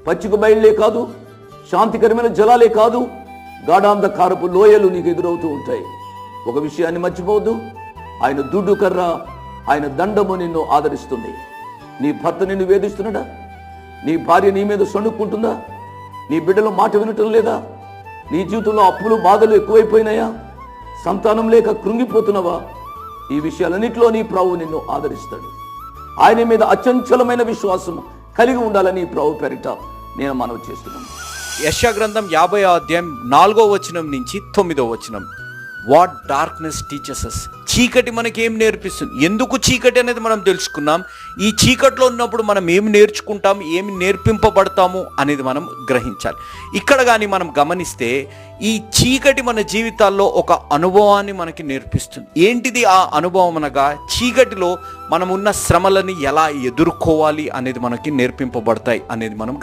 పచ్చిక బయళ్ళే కాదు, శాంతికరమైన జలాలే కాదు, గాఢాంధకారపు లోయలు నీకు ఎదురవుతూ ఉంటాయి. ఒక విషయాన్ని మర్చిపోవద్దు, ఆయన దుడ్డు కర్ర, ఆయన దండము నిన్ను ఆదరిస్తుంది. నీ భర్త నిన్ను వేధిస్తున్నాడా? నీ భార్య నీ మీద సణుక్కుంటుందా? నీ బిడ్డలు మాట వినటం లేదా? నీ జీవితంలో అప్పులు బాధలు ఎక్కువైపోయినాయా? సంతానం లేక కృంగిపోతున్నావా? ఈ విషయాలన్నింటిలో నీ ప్రభువు నిన్ను ఆదరిస్తాడు. ఆయన మీద అచంచలమైన విశ్వాసం కలిగి ఉండాలని ప్రభు పేరిట నేను మనవి చేస్తున్నాను. యెషయా గ్రంథం 50వ అధ్యాయం 4వ వచనం నుంచి 9వ వచనం. వాట్ డార్క్నెస్ టీచర్స్ అస్. చీకటి మనకి ఏం నేర్పిస్తుంది? ఎందుకు చీకటి అనేది మనం తెలుసుకున్నాం. ఈ చీకట్లో ఉన్నప్పుడు మనం ఏమి నేర్చుకుంటాం, ఏమి నేర్పింపబడతాము అనేది మనం గ్రహించాలి. ఇక్కడ కానీ మనం గమనిస్తే ఈ చీకటి మన జీవితాల్లో ఒక అనుభవాన్ని మనకి నేర్పిస్తుంది. ఏంటిది ఆ అనుభవం అనగా, చీకటిలో మనం ఉన్న శ్రమలని ఎలా ఎదుర్కోవాలి అనేది మనకి నేర్పింపబడతాయి అనేది మనం